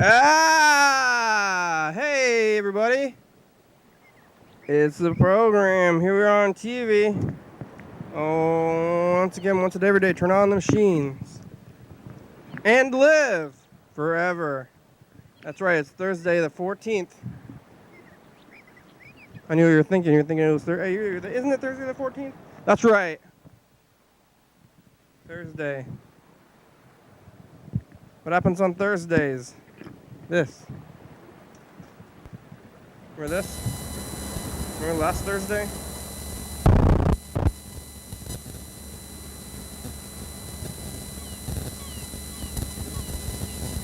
Hey everybody. It's the program. Here we are on TV. Oh, once again, once a day, every day, turn on the machines. And live forever. That's right, it's Thursday the 14th. I knew what you were thinking. You were thinking it was Thursday. Isn't it Thursday the 14th? That's right. Thursday. What happens on Thursdays? This. Remember this? Remember last Thursday?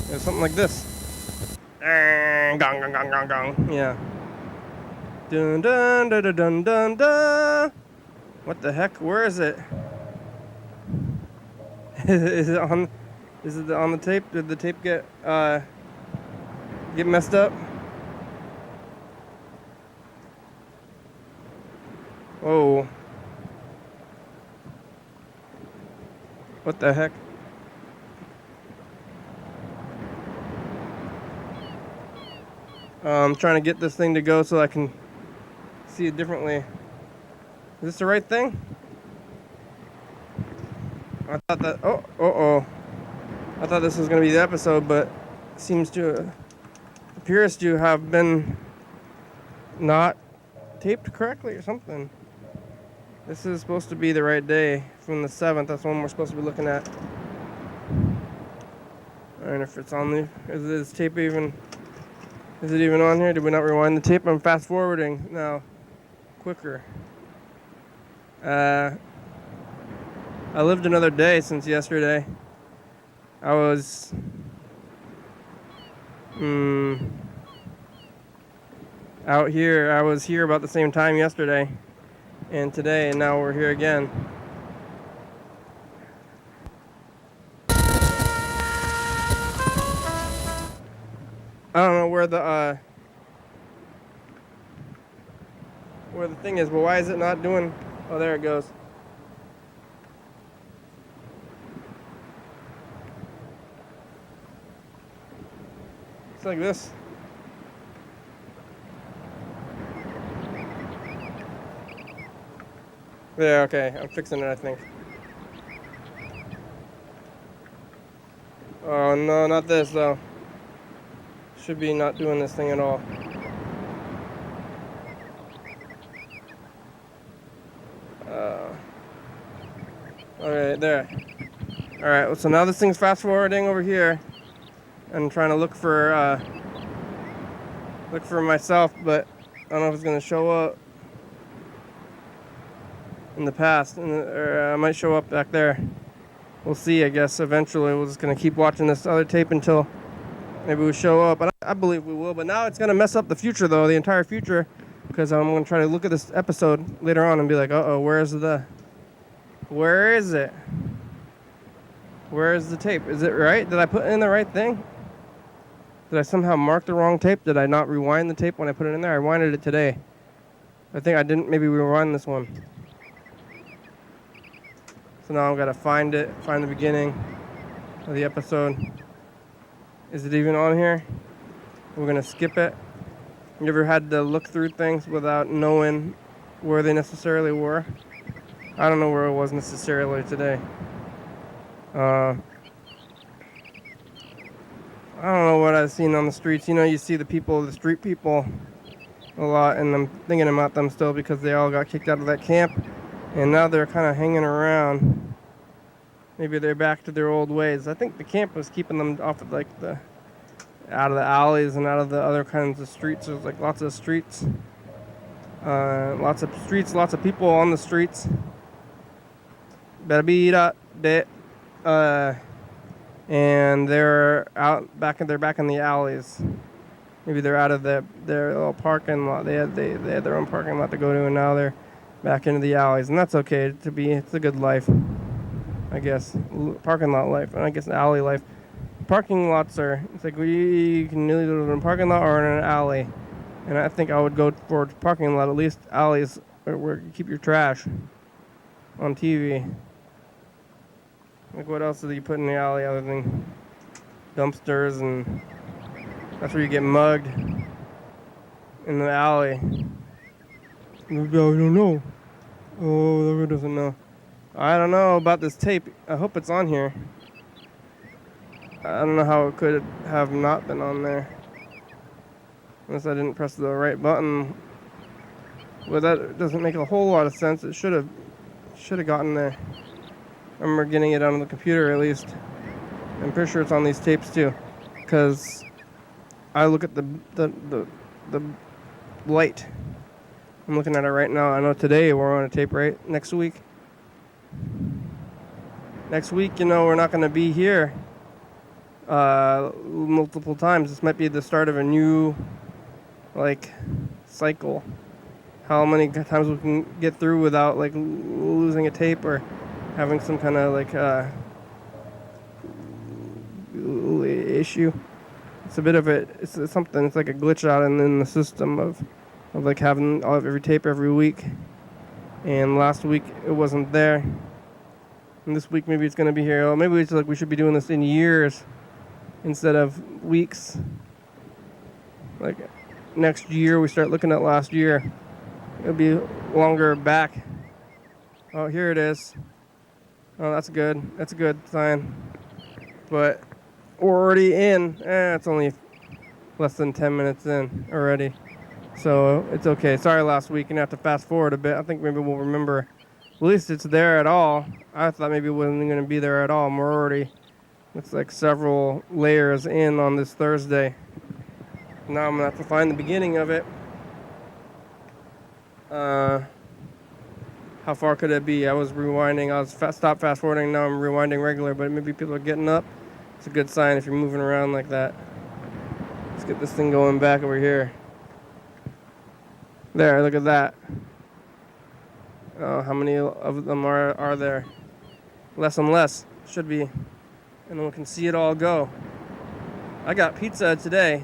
It was something like this. Gong, gong, gong, gong, gong. Yeah. Dun, dun, dun, dun, dun, dun, dun. What the heck? Where is it? Is it on? Is it on the tape? Did the tape get messed up? Oh. What the heck? I'm trying to get this thing to go so I can see it differently. Is this the right thing? I thought that. Oh. I thought this was going to be the episode, but appears to have been not taped correctly or something. This is supposed to be the right day from the 7th. That's the one we're supposed to be looking at. And if it's on is this tape even? Is it even on here? Did we not rewind the tape? I'm fast forwarding now, quicker. I lived another day since yesterday. I was out here. I was here about the same time yesterday and today, and now we're here again. I don't know where the thing is, but why is it not doing? Oh, there it goes. It's like this. Yeah, okay. I'm fixing it, I think. Oh, no, not this, though. Should be not doing this thing at all. Okay, there. Alright, so now this thing's fast forwarding over here. I'm trying to look for myself, but I don't know if it's gonna show up in the past, or I might show up back there. We'll see. I guess eventually we're just gonna keep watching this other tape until maybe we show up. But I believe we will. But now it's gonna mess up the future, though, the entire future, because I'm gonna try to look at this episode later on and be like, where is it? Where is the tape? Is it right? Did I put in the right thing? Did I somehow mark the wrong tape? Did I not rewind the tape when I put it in there? I rewinded it today. I think I didn't maybe rewind this one. So now I've got to find the beginning of the episode. Is it even on here? We're going to skip it. You ever had to look through things without knowing where they necessarily were? I don't know where it was necessarily today. I don't know what I've seen on the streets. You know, you see the street people a lot, and I'm thinking about them still because they all got kicked out of that camp, and now they're kind of hanging around. Maybe they're back to their old ways. I think the camp was keeping them off of out of the alleys and out of the other kinds of streets. There's like lots of streets, lots of people on the streets. And they're back in the alleys. Maybe they're out of their little parking lot. They had their own parking lot to go to, and now they're back into the alleys, and that's okay. It's a good life, I guess. Parking lot life, and I guess alley life. Parking lots it's like you can either live in a parking lot or in an alley, and I think I would go for parking lot. At least alleys where you keep your trash on TV. Like, what else do you put in the alley other than dumpsters and That's where you get mugged in the alley. Maybe I don't know. Oh, the doesn't know. I don't know about this tape. I hope it's on here. I don't know how it could have not been on there. Unless I didn't press the right button. Well, that doesn't make a whole lot of sense. It should have gotten there. I remember getting it on the computer at least. I'm pretty sure it's on these tapes too, because I look at the light. I'm looking at it right now. I know today we're on a tape, right? Next week, you know, we're not going to be here multiple times. This might be the start of a new, like, cycle. How many times we can get through without, like, losing a tape or having some kind of, like, issue. It's a bit of it's something. It's like a glitch out in the system of like having every tape every week. And last week it wasn't there. And this week maybe it's gonna be here. Oh, maybe it's like we should be doing this in years instead of weeks. Like next year we start looking at last year. It'll be longer back. Oh, here it is. Oh, that's good. That's a good sign. But we're already in. It's only less than 10 minutes in already. So it's okay. Sorry last week. You're going to have to fast forward a bit. I think maybe we'll remember. At least it's there at all. I thought maybe it wasn't going to be there at all. We're already, it's like several layers in on this Thursday. Now I'm going to have to find the beginning of it. How far could it be? I was rewinding. I was stop fast forwarding. Now I'm rewinding regular, but maybe people are getting up. It's a good sign if you're moving around like that. Let's get this thing going back over here. There, look at that. How many of them are there? Less and less. Should be. And we can see it all go. I got pizza today.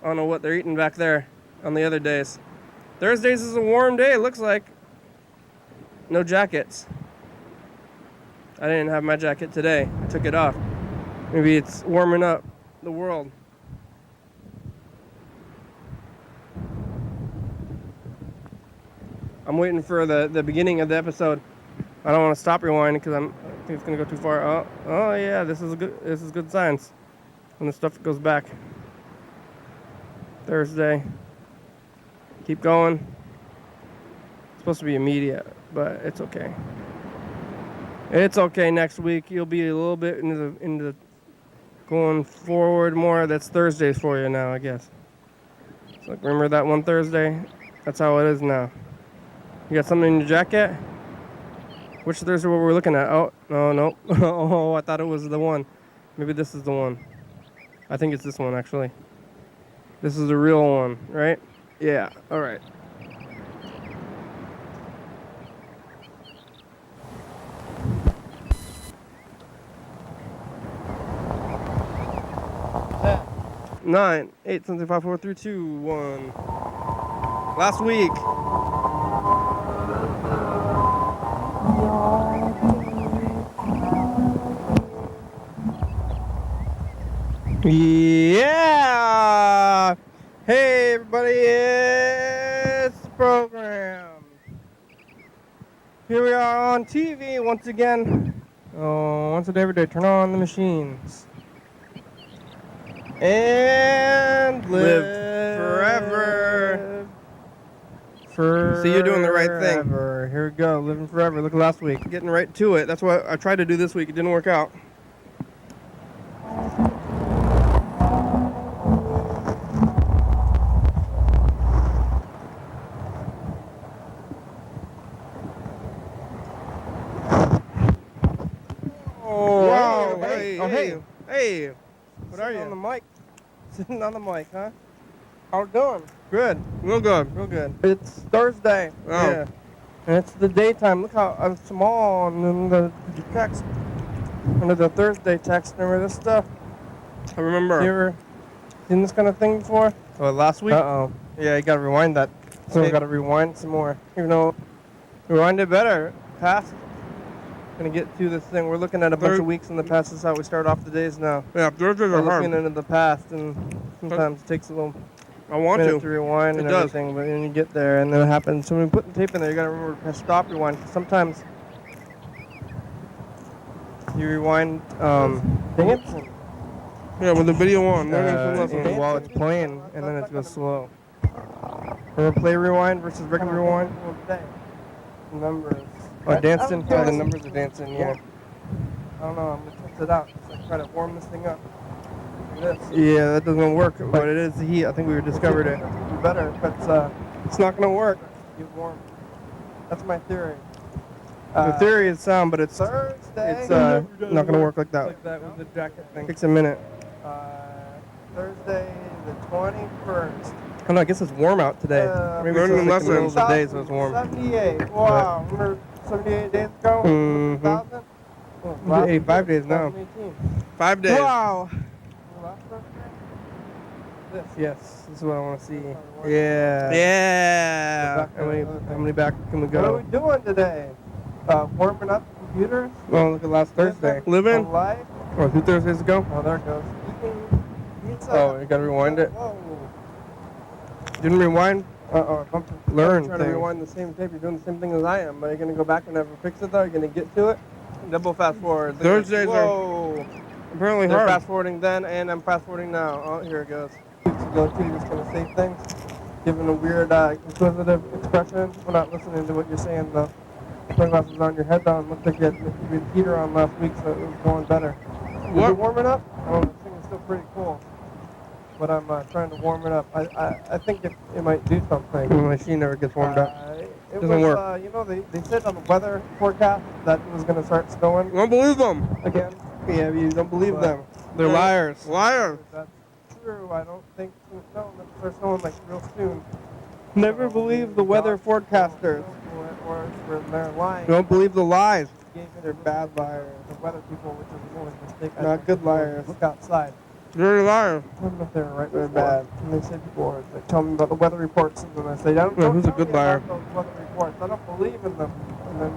I don't know what they're eating back there on the other days. Thursdays is a warm day, it looks like. No jackets. I didn't have my jacket today. I took it off. Maybe it's warming up the world. I'm waiting for the beginning of the episode. I don't want to stop rewinding because I think it's gonna go too far. Oh yeah, this is good science. When the stuff goes back. Thursday. Keep going. It's supposed to be immediate, but it's okay. It's okay. Next week you'll be a little bit into the going forward more. That's Thursdays for you now, I guess. So like, remember that one Thursday? That's how it is now. You got something in your jacket? Which Thursday were we looking at? Oh, no. Oh, I thought it was the one. Maybe this is the one. I think it's this one, actually. This is the real one, right? Yeah, all right. Nine, 8, 7, 5, 4, 3, 2, 1. Last week. Yeah! Hey everybody, it's the program. Here we are on TV once again. Oh, once a day, every day, turn on the machines. And live forever. See, you're doing the right thing. Here we go, living forever. Look at last week. Getting right to it. That's what I tried to do this week. It didn't work out. Oh, wow. Hey. What are you? On the mic. Sitting on the mic, huh? How it doing? Good. Real good. It's Thursday. Oh. Yeah. And it's the daytime. Look how small and the text. Under the Thursday text. Remember this stuff? I remember. You ever seen this kind of thing before? Oh, last week? Uh-oh. Yeah, you gotta rewind that. So we gotta rewind some more. Even though, rewind it better. Past. Gonna get to this thing. We're looking at a bunch of weeks in the past. This is how we start off the days now. Yeah, Thursdays are hard. We're looking into the past and Sometimes it takes a little I want minute to rewind It and does. everything, but then you get there and then it happens. So when you put the tape in there, you gotta remember to press stop rewind. 'Cause sometimes you rewind dancing. Yeah, with the video on. Learning from lessons. And while it's playing, and then it goes slow. Remember play rewind versus regular rewind? Numbers. Oh, dancing? Oh, the numbers are dancing, yeah. I don't know, I'm gonna test it out. Just like try to warm this thing up. Like this. Yeah, that doesn't work, but it is the heat. I think we discovered it. It's better, but it's not gonna work. Get warm. That's my theory. The theory is sound, but it's not gonna work like that. Like that with the jacket thing. Takes a minute. Thursday the 21st. Oh no, I guess it's warm out today. Maybe it's like the middle of the day, so it's warm. 78. Wow. Remember 78 days ago? Mm-hmm. 5 days now. 5 days. Wow. Yes, this is what I want to see. Yeah. Yeah. How many back can we go? What are we doing today? Warming up the computers? Well, look at last Thursday. Living? Oh, 2 Thursdays ago? Oh, there it goes. Oh, you gotta rewind it? Whoa. Didn't rewind? Learn. You're trying to rewind the same tape. You're doing the same thing as I am. Are you gonna go back and never fix it though? You're gonna get to it? Double fast forward. Thursdays are apparently hard. Fast forwarding then, and I'm fast forwarding now. Oh, here it goes. You're just gonna say things, giving a weird, inquisitive expression. We're not listening to what you're saying though. Sunglasses on, your head down. Looks like you had the heater on last week, so it was going better. Is it warming up? Oh, this thing is still pretty cool. But I'm trying to warm it up. I think it might do something. The machine never gets warmed up. It doesn't work. You know, they said on the weather forecast that it was going to start snowing. You don't believe them. Again? Yeah, you don't believe them. They're liars. Liars. That's true. I don't think it's going to snow. It's going to start snowing like real soon. Never believe the weather forecasters. Or they're lying. Don't believe the lies. They're bad liars. The weather people, which is always a mistake. Not good liars. Look outside. You're a liar. I don't know if they're right or bad. And they say people are like, tell me about the weather reports, and then I say, don't who's a good liar? Those weather reports. I don't believe in them. And then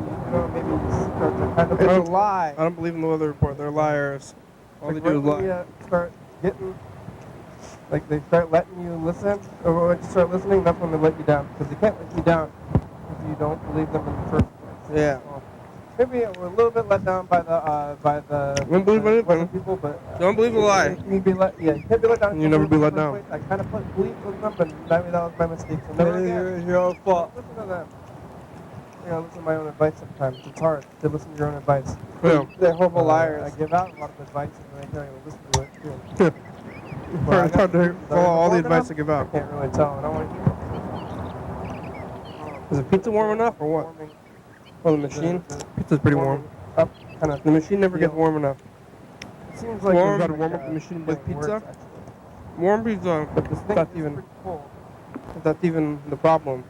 maybe you start to kind of it's a lie. I don't believe in the weather report. They're liars. All they do is lie. Start getting, like they start letting you listen, or when you start listening, that's when they let you down, because they can't let you down if you don't believe them in the first place. Yeah. So, maybe we're a little bit let down by the don't believe anything. People, but don't believe a lie. You can't be let down. You never be let down. I kind of believed in them, but maybe that was my mistake. So never again. Your own fault. Listen to them. You know, listen to my own advice sometimes. It's hard to listen to your own advice. Yeah. They're horrible liars. I give out a lot of advice, and then I can't even listen to it. Too. Well, it's hard to follow all the advice I give out. I can't really tell. I don't want to hear it. Is the pizza warm enough or what? Oh, the machine? Pizza's pretty warm. Up, kind of. The machine never gets warm enough. It seems like warm, you've got to warm up the machine with pizza. Warm pizza. But this thing is pretty cool. That's even the problem.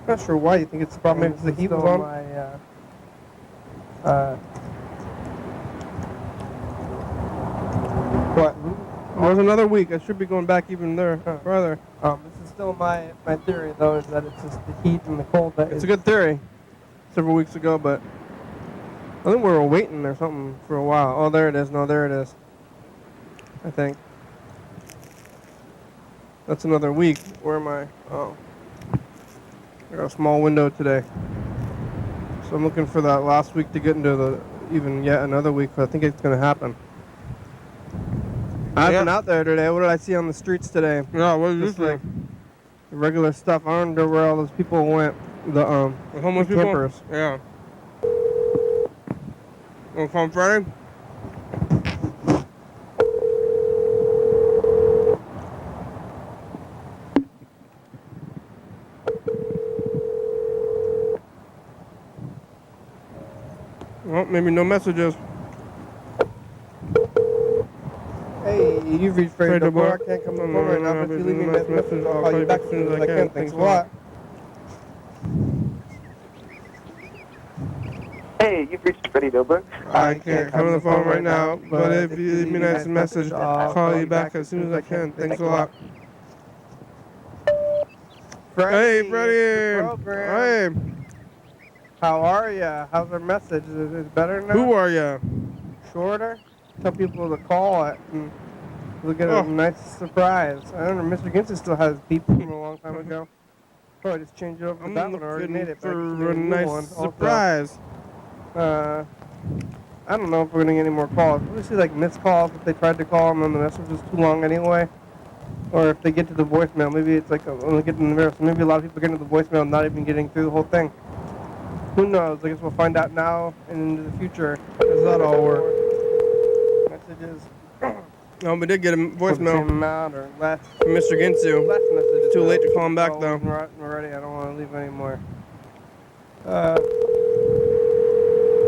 I'm not sure why you think it's the problem. Maybe it's the heat was on. What? There's another week. I should be going back even there further. This is still my theory, though, is that it's just the heat and the cold. It's a good theory. Several weeks ago, but I think we were waiting or something for a while. Oh, there it is. No, there it is. I think. That's another week. Where am I? Oh. I got a small window today. So I'm looking for that last week to get into even yet another week. I think it's going to happen. I've been out there today. What did I see on the streets today? Yeah, what did you see? Regular stuff. I don't know where all those people went. The homeless people? Campers. Yeah. Want to call Friday? Well, maybe no messages. Hey, you've reached Freddy the Bar. I can't come to the phone right now, but if you leave me a message, I'll call you back as soon as I can. Thanks a lot. Hey, you've reached Freddie Dobrik. I can't come to the phone right now, but if you leave me a nice message, I'll call you back as soon as I can. Thanks a lot. Hey, Freddie. Hey. How are ya? How's our message? Is it better now? Who are ya? Shorter? Tell people to call it. Look at a nice surprise. I don't know. Mr. Ginson still has beep from a long time ago. Probably just changed it over to I'm that one. I already made looking it, but I just for made a a new nice one. surprise. Also, I don't know if we're gonna get any more calls. We see like missed calls if they tried to call and then the message was too long anyway. Or if they get to the voicemail, maybe it's like only getting the mirror. So maybe a lot of people get into the voicemail and not even getting through the whole thing. Who knows? I guess we'll find out now and into the future. Does that all work? Messages No, we did get a for the voicemail same amount or less. from Mr. Ginsu. Less messages. Too late though. to call him back, Oh, though. We're ready. I don't want to leave anymore.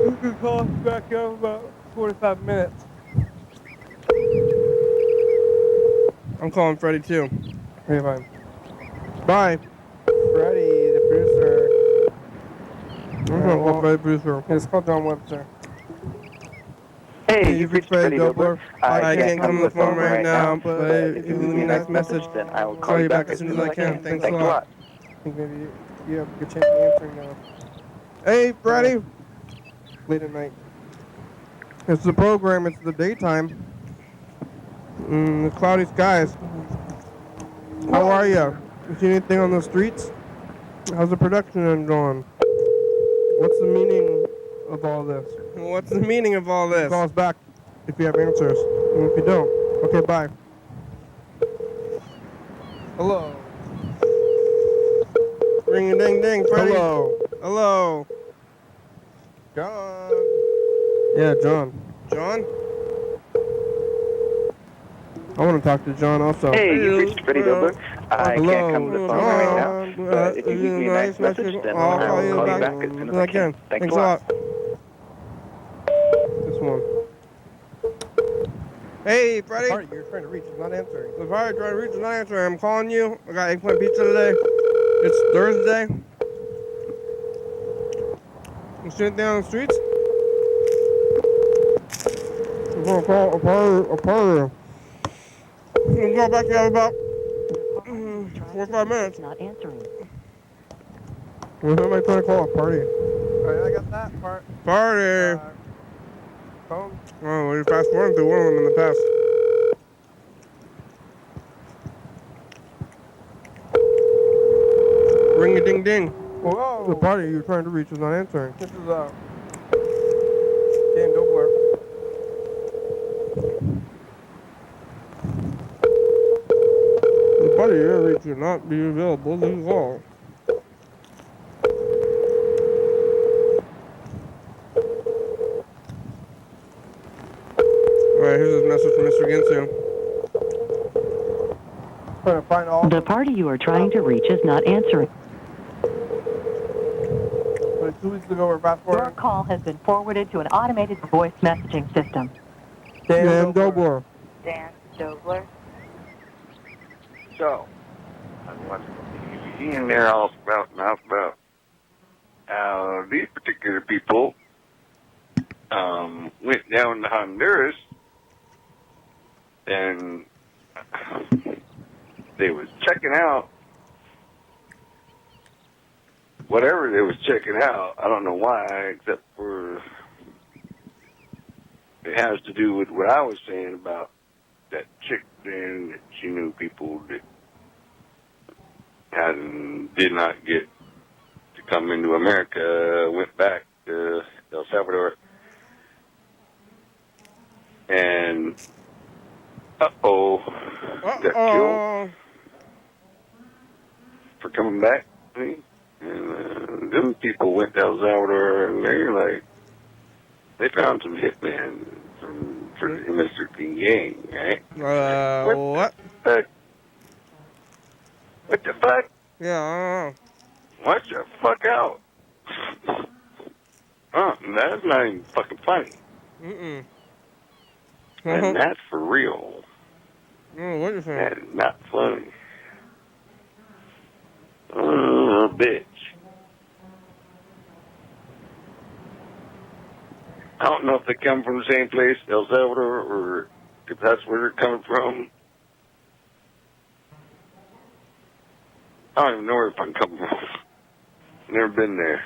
You can call us back in about 45 minutes. I'm calling Freddie too. Okay, fine. Bye. Freddie, the producer. I'm gonna call Freddie producer. It's called John Webster. Hey, you've reached Freddie Dobler. I can't come to the phone right now, but but if you leave me a nice message, then I will I'll call you back as soon as I can. Thanks a lot. I think maybe you have a good chance of answering now. Hey, Freddie. Late at night. It's the program. It's the daytime. The cloudy skies. How are you? You see anything on the streets? How's the production end going? What's the meaning of all this? What's the meaning of all this? Call us back if you have answers. And if you don't, okay, bye. Hello. Ring a ding ding, Freddie. Hello. Hello. John. Yeah, John. John? I want to talk to John also. Hey, you've reached Freddie Dobler. I can't come to the phone right now, John. but if you leave me a nice message, then I'll I call will you call you back back as soon as I can. Thanks a lot. This one. Hey, Freddie. Party you're trying to reach is not answering. The party trying to reach is not answering. I'm calling you. I got eggplant pizza today. It's Thursday. You see anything on the streets? I'm gonna call a party. We'll go back to about 4 or 5 minutes. Not answering. Who am I trying to call a party? Alright, I got that part. Party. Phone. Oh, we fast forward through one of them in the past. Ring a ding ding. Whoa. The party you're trying to reach is not answering. This is Dan Dobler. The party you're reaching will not be available to call. Alright, here's a message from Mr. Ginsu. Trying to find all The party you are trying to reach is not answering. But 2 weeks ago we're fast Your forwarding. call has been forwarded to an automated voice messaging system. Dan Dobler. Dan Dobler. So, I was seeing there all sprouting out about how these particular people went down to Honduras and they was checking out whatever they was checking out. I don't know why, except for it has to do with what I was saying about that chick saying that she knew people that did not get to come into America, went back to El Salvador, and got killed for coming back. See? And them people went to El Salvador, and they're like, they found some hitmen for the Mr. Gang, right? What? What the fuck? Yeah, I don't know. Watch the fuck out. That's not even fucking funny. Mm-mm. And that's for real. What you saying? That is not funny. Oh, bitch. I don't know if they come from the same place, El Salvador, or if that's where they're coming from. I don't even know where if I'm coming from. Never been there.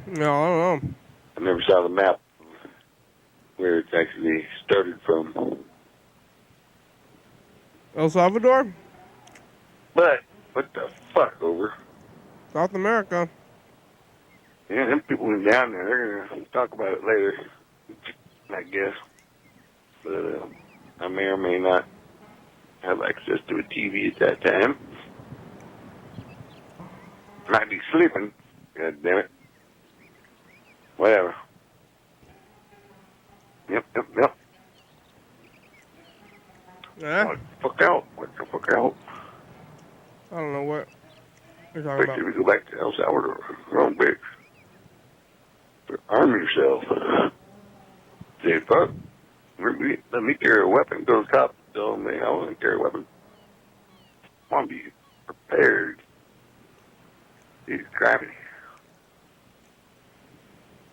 No, I don't know. I never saw the map where it's actually started from. El Salvador? But what the fuck, over? South America. Yeah, them people went down there. They're gonna talk about it later, I guess. But I may or may not have access to a TV at that time. Might be sleeping. God damn it. Whatever. Yep. Yeah? What the fuck out? What the fuck out? I don't know what you're talking Especially about. if we go back to El Salvador. Wrong big. Arm yourself. Say, fuck. Let me carry a weapon. Those cops tell me I want to carry a weapon. I want to be prepared. He's grabbing.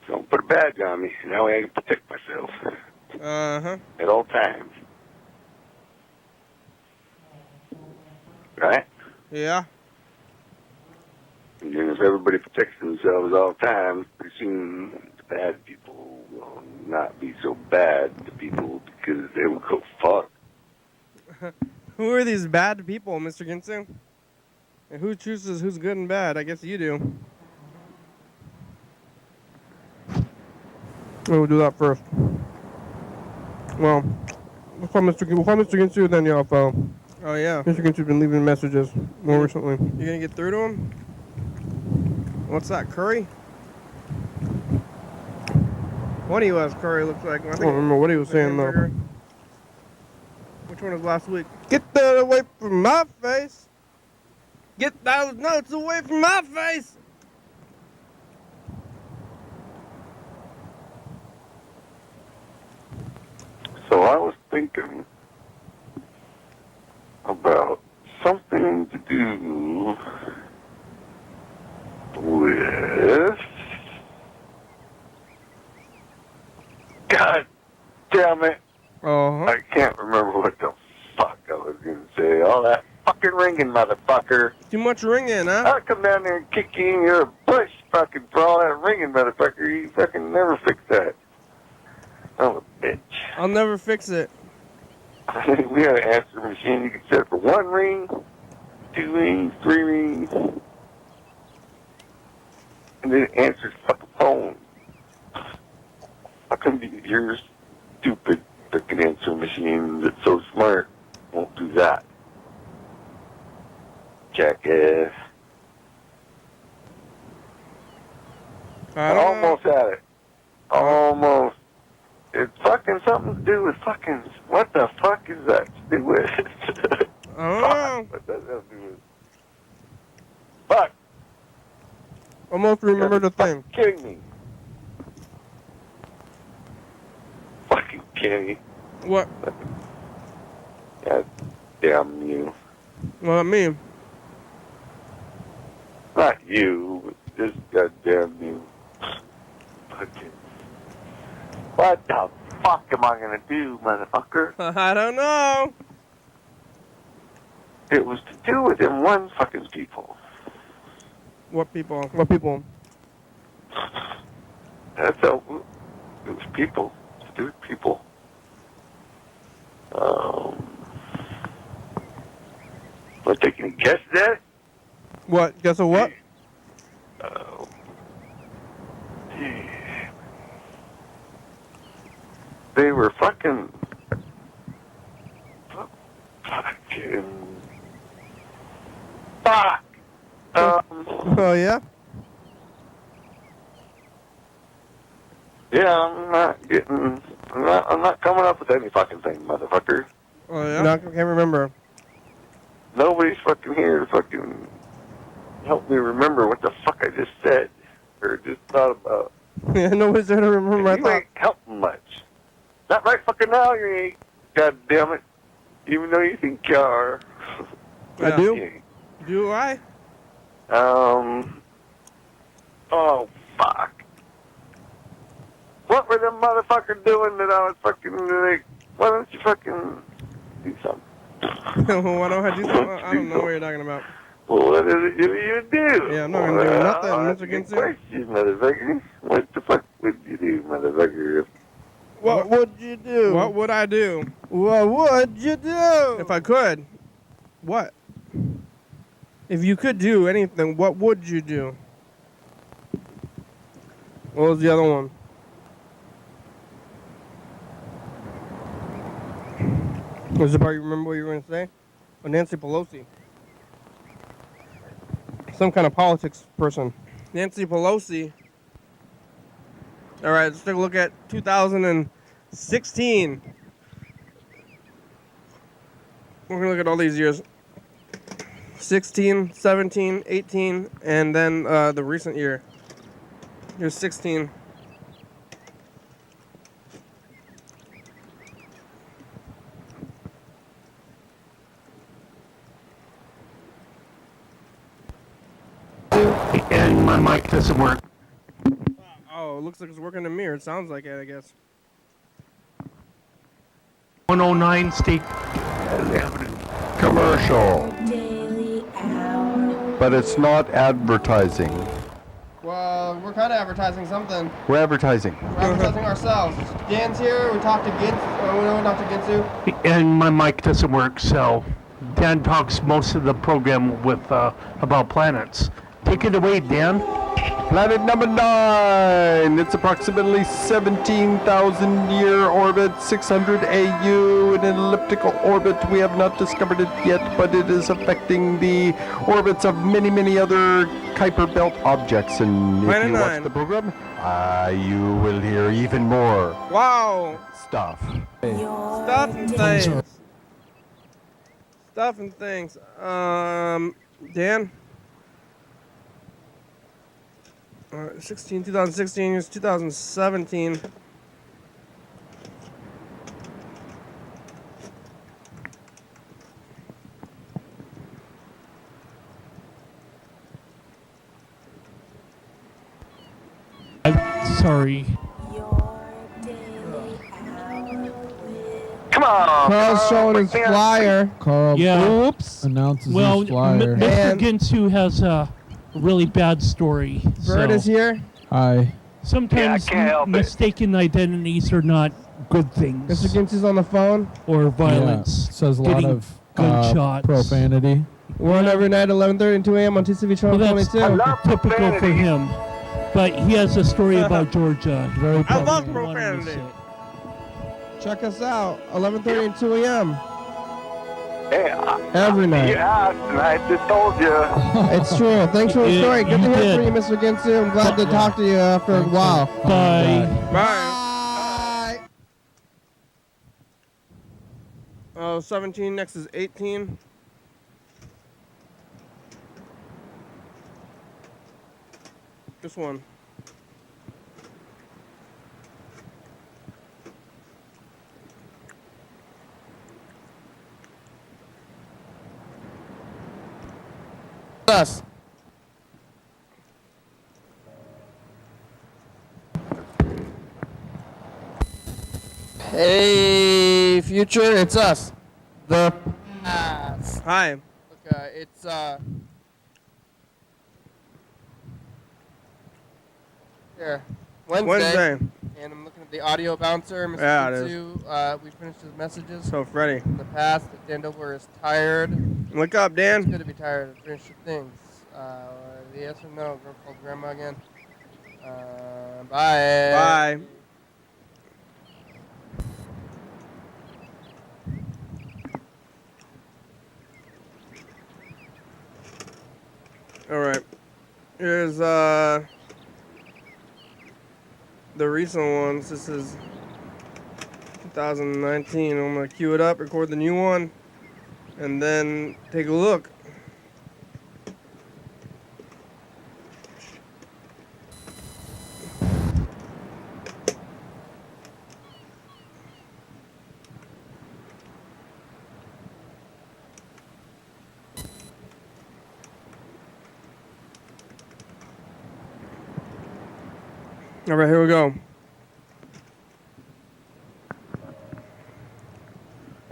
So don't put a badge on me. That way I can protect myself. Uh-huh. At all times. Right? Yeah. And then if everybody protects themselves all the time, pretty soon the bad people will not be so bad to people because they will go fuck. Who are these bad people, Mr. Ginsu? And who chooses who's good and bad? I guess you do. We'll do that first. Well, we'll call Mr. Ginsu then, y'all, follow. Oh, yeah. Mr. Ginsu's been leaving messages more recently. You gonna get through to him? What's that, curry? What he was curry looks like. I don't remember what he was saying, though. Which one was last week? Get that away from my face! Get those notes away from my face! So I was thinking about something to do with... God damn it. Uh-huh. I can't remember what the fuck I was going to say. All that fucking ringing, motherfucker. Too much ringing, huh? I'll come down there and kick you in your bush, fucking, for all that ringing, motherfucker. You fucking never fix that. Oh, bitch. I'll never fix it. We got an answer machine. You can set it for 1 ring, 2 rings, 3 rings. And then it answers fucking phone. How come your stupid fucking answer machine that's so smart won't do that? Jackass. I don't know. Almost at it. Almost. It's fucking something to do with fucking... What the fuck is that to do with? I don't know. What does that have to do with? Fuck. Almost remember the thing. Kidding me. Fucking kidding me. What? God damn you. What I mean? Not you, but just goddamn you. Fucking. What the fuck am I gonna do, motherfucker? I don't know. It was to do with them one fucking people. What people? What people? That's how it was people. To do with people. Want to take any guess at that? What? Guess of what? They were fucking fuck. Oh yeah. Yeah, I'm not coming up with any fucking thing, motherfucker. Oh yeah. No, I can't remember. Nobody's fucking here to fucking help me remember what the fuck I just said or just thought about. Yeah, nobody's there to remember. You ain't helping much. Not right fucking now, you ain't. God damn it. Even though you think you are. I do? Do I? Oh, fuck. What were them motherfuckers doing that I was fucking like, why don't you fucking do something? Why don't I do something? I don't know what you're talking about. Well, what is it you do? Yeah, I'm not gonna do nothing, Mr. Ginsu. Question, motherfucker. What the fuck would you do, motherfucker? What would you do? What would I do? What would you do? If I could. What? If you could do anything, what would you do? What was the other one? Was the part you remember what you were going to say? Oh, Nancy Pelosi. Some kind of politics person. Nancy Pelosi. All right, let's take a look at 2016. We're going to look at all these years. 16, 17, 18, and then the recent year. Here's 16. And my mic doesn't work. Oh, it looks like it's working to me. It sounds like it, I guess. 109 State Avenue. Commercial, Daily Hour. but it's not advertising. Well, we're kind of advertising something. We're advertising. We're advertising ourselves. Dan's here. We talked to Gintz. We talked to Gintzu. And my mic doesn't work, so Dan talks most of the program with about planets. Take it away, Dan. Planet number 9. It's approximately 17,000 year orbit, 600 AU in an elliptical orbit. We have not discovered it yet, but it is affecting the orbits of many, many other Kuiper Belt objects. And if Planet you 9. watch the program, you will hear even more Wow. stuff. Stuff and things. Stuff and things. Dan? 2016 is 2017. Sorry. Your Daily Hour with Come on. Carl's showing his flyer. Carl Yeah. announces Well, his flyer. Mr. And- Ginsu has a really bad story. Bird so is here. Hi. Sometimes can't help it. mistaken identities are not good things Mr. Gintz is on the phone. or violence. Yeah, says a lot Getting of gunshots. profanity. We're on every night, 11:30 and 2 a.m. on TCV Well, Channel that's 22. typical for him. But he has a story about Georgia. Very I love He wanted to profanity. say. Check us out, 11:30 and 2 a.m. Hey, every you night. asked, and I just told you. It's true. Thanks for the Yeah, story. Good to you hear did. from you, Mr. Ginsu. I'm glad to Yeah. talk to you after a Thanks while. for calling Bye. back. Bye. Oh, 17. Next is 18. This one. Us. Hey, future, it's us. The past. Hi. Okay, it's here. Wednesday. And I'm looking at the audio bouncer, Mr. Yeah, it is. Jutsu. We finished his messages So, Freddy. in the past. Dan Dover is tired. Look up, It's Dan. good to be tired and finish your things. Yes or no? Call grandma again. Bye. Bye. All right. Here's the recent ones. This is 2019. I'm gonna cue it up, record the new one, and then take a look. All right, here we go.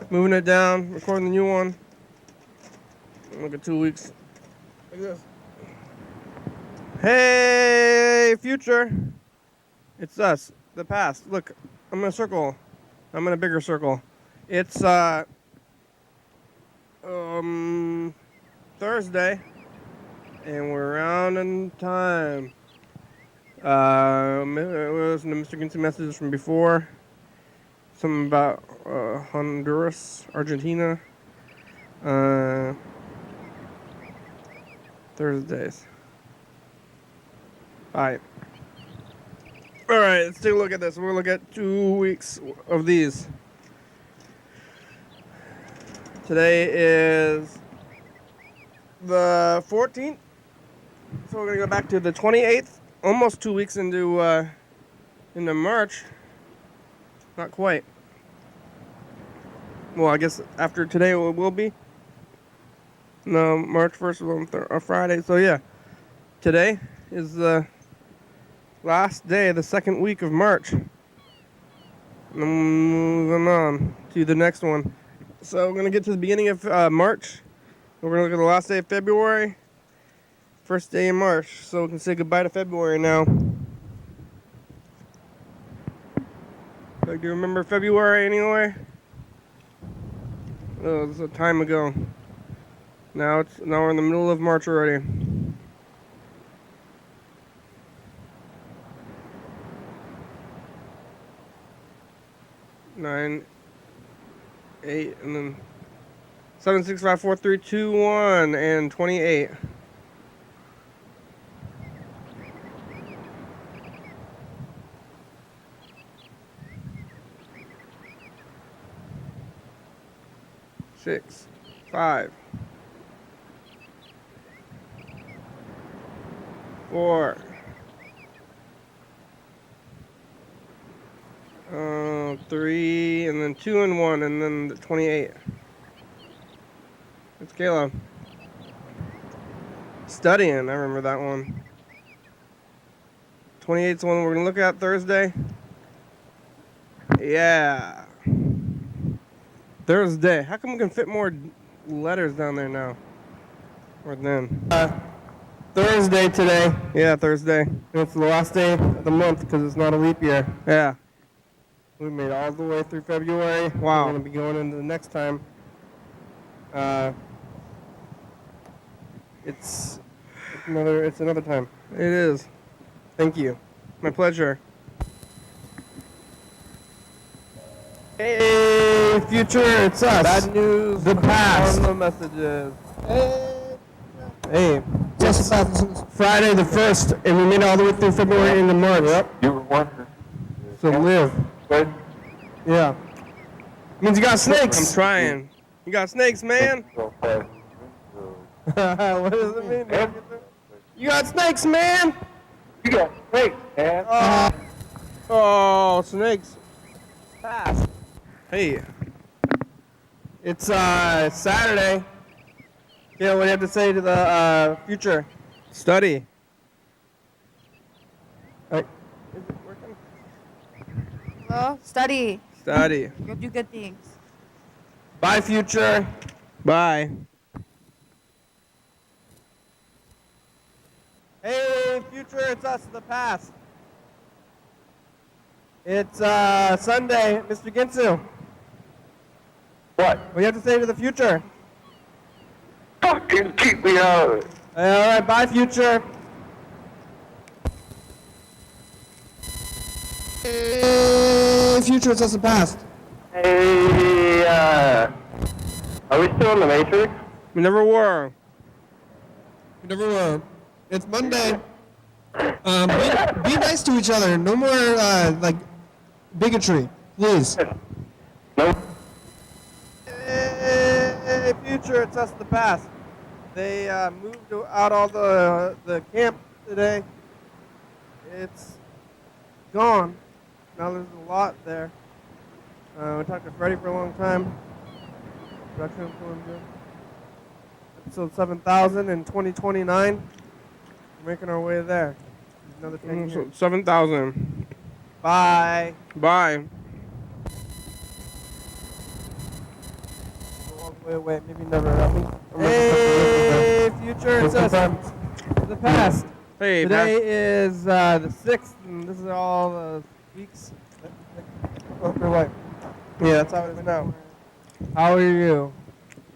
Moving it down, recording the new one. Look at 2 weeks. Look at this. Hey, future. It's us, the past. Look, I'm in a circle. I'm in a bigger circle. It's Thursday, and we're around in time. Listen to Mr. Ginsey messages from before. Something about Honduras, Argentina. Thursdays. Alright. Alright, let's take a look at this. We're going to look at 2 weeks of these. Today is the 14th. So we're going to go back to the 28th. Almost 2 weeks into March. Not quite. Well, I guess after today it will be. No, March 1st was on Friday. So yeah, today is the last day of the second week of March. And then moving on to the next one. So we're going to get to the beginning of March. We're going to look at the last day of February. First day in March. So we can say goodbye to February now. Like, do you remember February anyway? Oh, it was a time ago. Now we're in the middle of March already. Nine, 8, and then 7, 6, 5, 4, 3, 2, 1, and 28. Six, 5, 4, 3, and then 2 and 1, and then the 28. It's Caleb. Studying, I remember that one. 28's the one we're going to look at Thursday. Yeah. Thursday. How come we can fit more letters down there now? Or then? Thursday today. Yeah, Thursday. And it's the last day of the month because it's not a leap year. Yeah. We made it all the way through February. Wow. We're going to be going into the next time. It's another time. It is. Thank you. My pleasure. Hey, future, it's us. Bad news. The past. On the messages. Hey, just Friday the 1st, and we made it all the way through February into March. Yep. You were wondering. So live. But Yeah. Means you got I'm snakes. trying. You got snakes, man? What does it mean? You got snakes, man. you got snakes, man. Oh, snakes. Pass. Hey. It's Saturday. Yeah, what do you have to say to the future? Study. Is it working? Well, study. Study. Go do good things. Bye, future. Bye. Hey, future, it's us, the past. It's Sunday, Mr. Ginsu. What? What do you have to say to the future? Fucking keep me out of it. All right, bye, future. Hey, future, it's us, the past. Hey, are we still in the Matrix? We never were. You never will. It's Monday. Be nice to each other. No more like bigotry, please. Nope. Hey, future, it's us, the past. They moved out all the camp today. It's gone. Now there's a lot there. We talked to Freddie for a long time. Production going good. Episode 7,000 in 2029. We're making our way there. Another 10 years. 7,000. Bye. Bye. Wait, maybe never. Hey, future, it's us. The past. Hey, Today is the 6th, and this is all the weeks. Oh, your wife. Yeah, that's how it is now. How are you?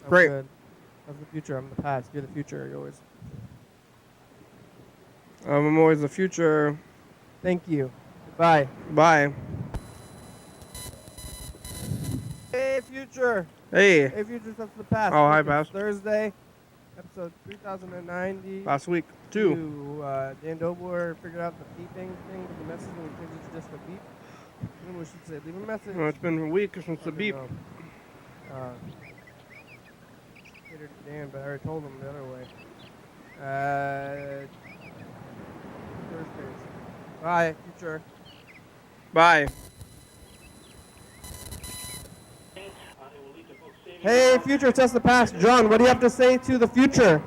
I'm Great. good. That's the future. I'm the past. You're the future. You're always. I'm always the future. Thank you. Goodbye. Bye. Hey, future. Hey. Hey, future. That's the past. Oh, hi, Look, it's past. Thursday, episode 3090. Last week, too. Dan Dobler figured out the beeping thing with the message and we changed it to just a beep. Maybe we should say leave a message. Well, it's been a week since the beep. Catered to Dan, but I already told him the other way. Thursdays. Bye, future. Bye. Hey, future, test the past. John, what do you have to say to the future?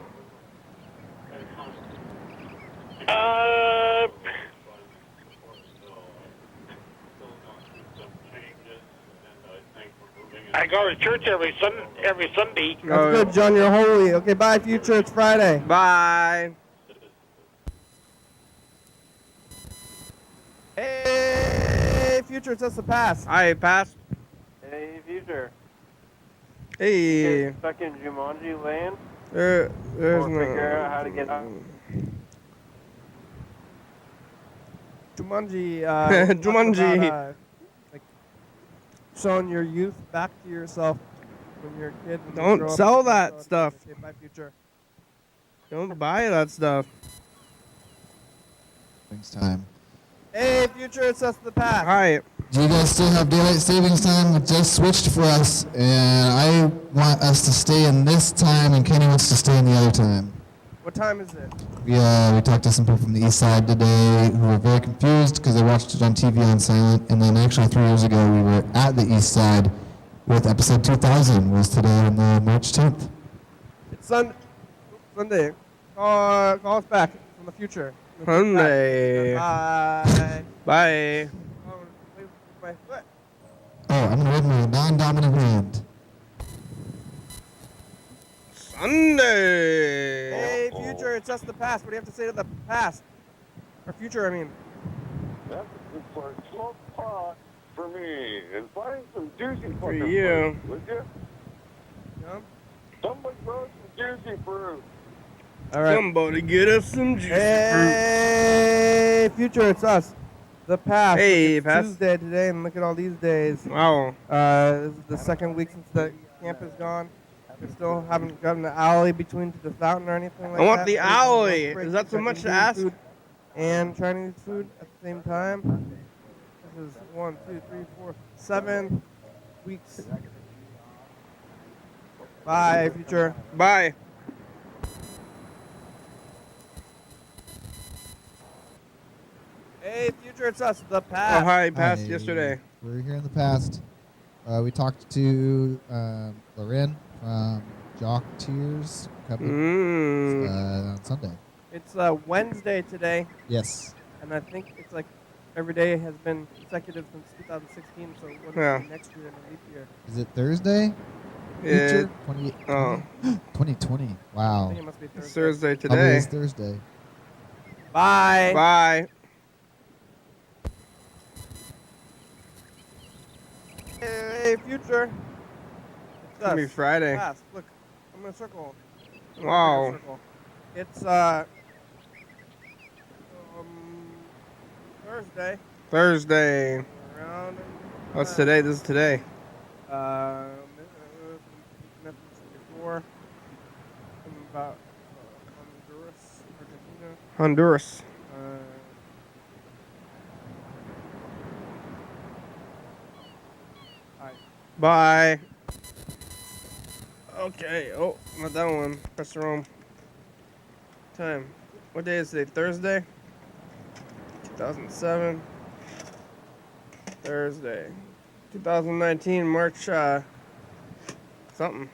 I go to church every Sunday. That's good, John. You're holy. Okay, bye, future. It's Friday. Bye. Hey, future, test the past. Hi, past. Hey, future. Hey. Stuck in Jumanji land? There's no. Figure out how to get out. Jumanji. Jumanji. About, like showing your youth back to yourself when you're a kid. When you Don't grow up sell and that grow up. stuff. Okay, bye, future. Don't buy that stuff. Thanks time. Hey, future, it's us the past. Hi. Do you guys still have daylight savings time? It just switched for us, and I want us to stay in this time, and Kenny wants to stay in the other time. What time is it? We talked to some people from the east side today who were very confused because they watched it on TV on silent, and then actually 3 years ago we were at the east side with episode 2000 was today on the March 10th. It's Sunday. Call us back from the future. Sunday. Bye. Bye. Oh, wait, my foot. Oh, I'm going to wave my non-dominant hand. Sunday. Hey, future, it's us the past. What do you have to say to the past? Or future, I mean. That's a good part. Smoke pot for me and find some juicy For fucking you. fruit, would you? Yeah. Somebody grow some juicy fruit. All right. Somebody get us some juice. Hey, future, it's us. The past. Hey, it's past. Tuesday today, and look at all these days. Wow. This is the second week since the camp is gone. We still haven't gotten the alley between to the fountain or anything like that. I want the There's alley. lunch break Is that so between much to Indian ask? food and Chinese food at the same time. This is 1, 2, 3, 4, 7 weeks. Bye, future. Bye. Hey, future, it's us, the past. Oh, hi, passed Hi. yesterday. We're here in the past. We talked to Loren from Jock Tears Company on Sunday. It's Wednesday today, Yes. and I think it's like every day has been consecutive since 2016, so what Yeah. will be next year in a leap year? Is it Thursday? Yeah. Future? 20, Oh. 2020. I Wow. think it must be Thursday. It's Thursday Probably today. is Thursday. Bye. Bye. Hey, future. It's It's gonna be us. Friday. Past. Look, I'm in a circle. I'm in a Wow. circle. It's Thursday. Thursday. Around. What's today? This is today. Message before about Honduras, Argentina. Honduras. Hi. Bye. Okay. Oh, not that one. Press the wrong time. What day is today? Thursday? 2007. Thursday. 2019, March, something.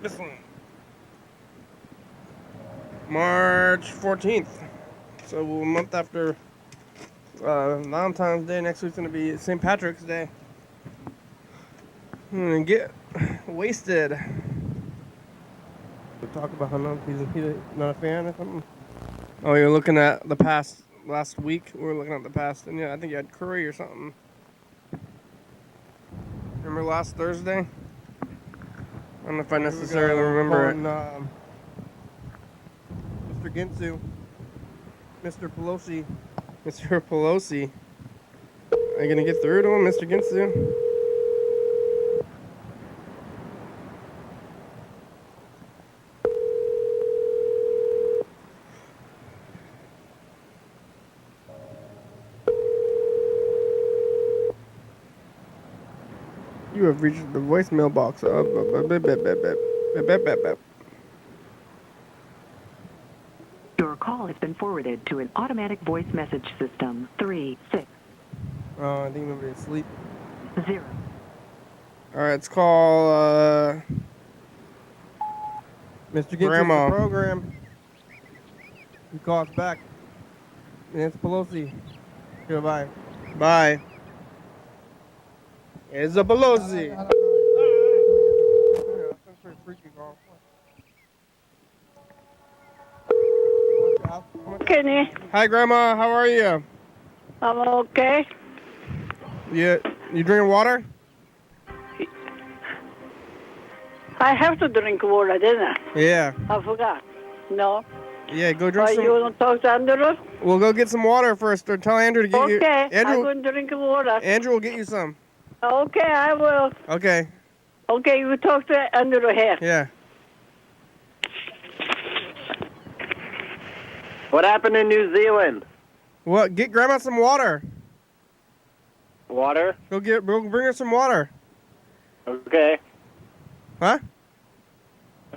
This one. March 14th. So a month after Valentine's Day. Next week's going to be St. Patrick's Day. I'm going to get wasted. We talk about how he's not a fan or something. Oh, you're looking at the past last week? We were looking at the past, and yeah, I think you had curry or something. Remember last Thursday? don't know if I necessarily remember it. Mr. Ginsu. Mr. Pelosi. Mr. Pelosi. Are you gonna get through to him, Mr. Ginsu? You have reached the voicemail box. Your call has been forwarded to an automatic voice message system. 36. Oh, I think nobody's asleep. 0. Alright, let's call, Mr. Ginsu, Grandma. the program. You call us back. Nancy Pelosi. Goodbye. Bye. It's a Pelosi. Yeah, that's pretty freaky, call. Kenny, Hi, Grandma. How are you? I'm okay. You drinking water? I have to drink water, didn't I? Yeah. I forgot. No. Yeah, go drink Why some. you want to talk to Andrew? We'll go get some water first, or tell Andrew to get you. Okay, Andrew, I'm going to drink water. Andrew will get you some. Okay, I will. Okay. Okay, you talk to Andrew here. Yeah. What happened in New Zealand? What? Get Grandma some water. Water? Go bring her some water. Okay. Huh?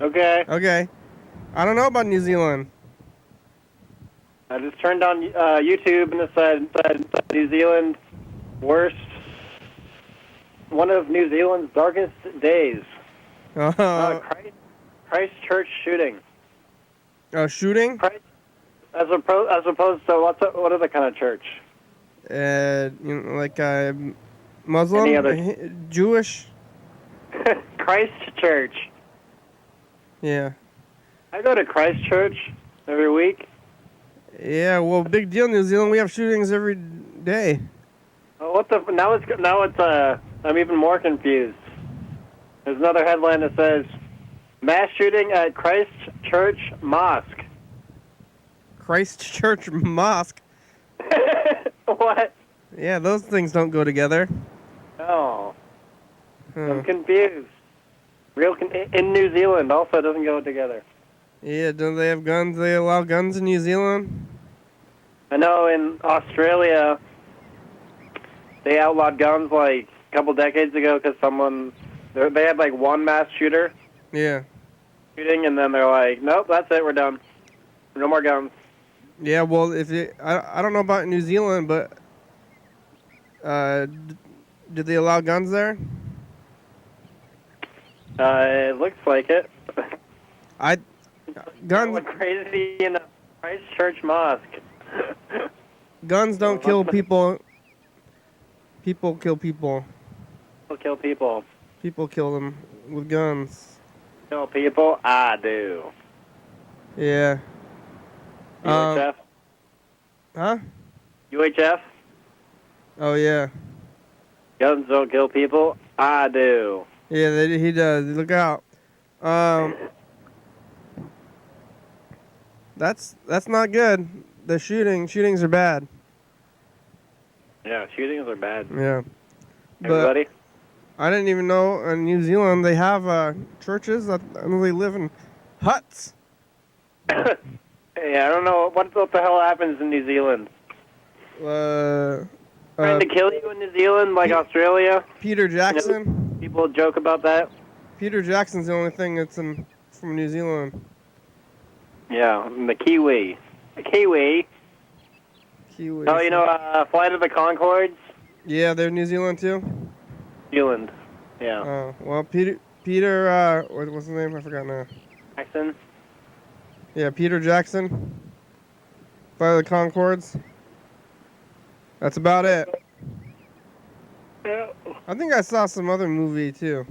Okay. Okay. I don't know about New Zealand. I just turned on YouTube and it said New Zealand's worst, one of New Zealand's darkest days. Christchurch shooting. Shooting? As opposed to what other kind of church? Like Muslim, Any other? Jewish. Christchurch. Yeah. I go to Christchurch every week. Yeah, well, big deal, New Zealand. We have shootings every day. Oh, what the? Now it's I'm even more confused. There's another headline that says, "Mass shooting at Christchurch Mosque." Christchurch Mosque. What? Yeah, those things don't go together. Oh. I'm confused. In New Zealand also doesn't go together. Yeah, don't they have guns? They allow guns in New Zealand? I know in Australia they outlawed guns like a couple decades ago because they had like one mass shooter. Yeah. Shooting, and then they're like, nope, that's it, we're done. No more guns. Yeah, well, I don't know about New Zealand, but did they allow guns there? It looks like it. Guns went crazy in the Christchurch Mosque. Guns don't kill people. People kill people. People kill people. People kill them with guns. Kill people? I do. Yeah. UHF? Huh? UHF? Oh, yeah. Guns don't kill people? I do. Yeah, he does. Look out. That's not good. The shootings are bad. Yeah, shootings are bad. Yeah. Everybody? But I didn't even know in New Zealand they have churches that they live in huts. Yeah, I don't know what the hell happens in New Zealand. Trying to kill you in New Zealand, like Australia. Peter Jackson. You know, people joke about that. Peter Jackson's the only thing that's from New Zealand. Yeah, and the Kiwi. The Kiwi. Kiwi. Oh, you know, Flight of the Conchords? Yeah, they're New Zealand too. New Zealand. Yeah. Oh well, Peter. What's his name? I forgot now. Jackson. Yeah, Peter Jackson. Flight of the Conchords. That's about it. Yeah. I think I saw some other movie too,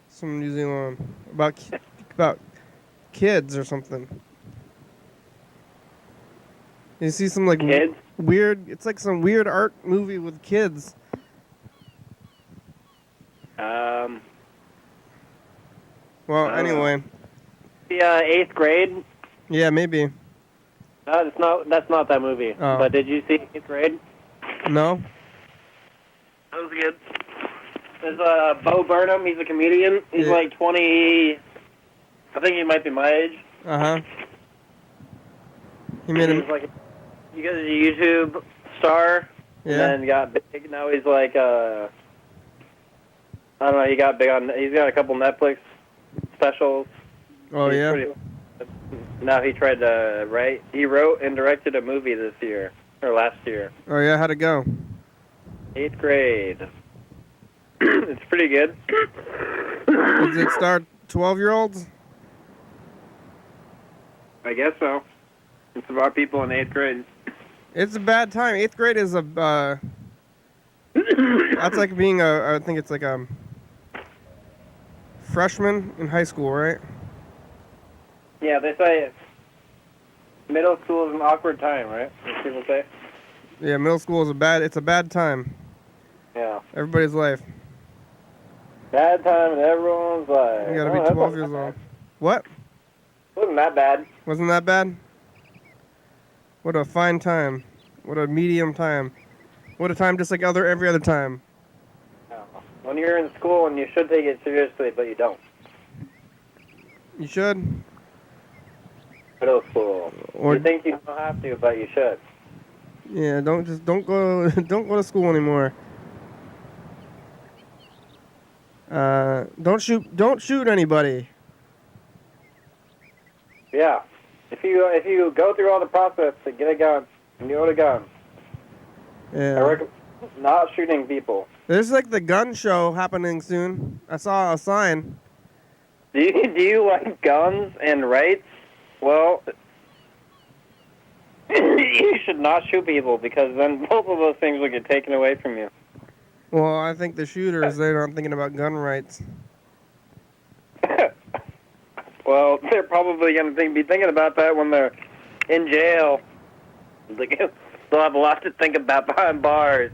from New Zealand about kids or something. You see some like kids? Weird. It's like some weird art movie with kids. Well, anyway. The 8th grade. Yeah, maybe. That's not that movie. Oh. But did you see 8th grade? No. That was good. There's Bo Burnham. He's a comedian. He's Yeah. like 20. I think he might be my age. Uh-huh. He made He's him. like, he got a YouTube star, Yeah. and then got big. Now he's like, I don't know. He's got a couple Netflix specials. Oh, He's yeah? Now he tried to write. He wrote and directed a movie this year or last year. Oh, yeah? How'd it go? 8th grade. It's pretty good. Does it start 12-year-olds? I guess so. It's about people in 8th grade. It's a bad time. 8th grade is a, that's like being I think it's like a freshman in high school, right? Yeah, they say middle school is an awkward time, right? As people say. Yeah, middle school is it's a bad time. Yeah. Everybody's life. Bad time in everyone's life. You gotta be 12 years old. What? Wasn't that bad. Wasn't that bad? What a fine time. What a medium time. What a time just like every other time. When you're in school and you should take it seriously, but you don't. You should. Middle school. Or- you think you don't have to, but you should. Yeah, don't go don't go to school anymore. Don't shoot anybody. Yeah. If you go through all the process to get a gun, and you own a gun, I Yeah. recommend not shooting people. There's like the gun show happening soon. I saw a sign. Do you like guns and rights? Well, you should not shoot people because then both of those things will get taken away from you. Well, I think the shooters, they're not thinking about gun rights. Well, they're probably going to be thinking about that when they're in jail. They'll have a lot to think about behind bars.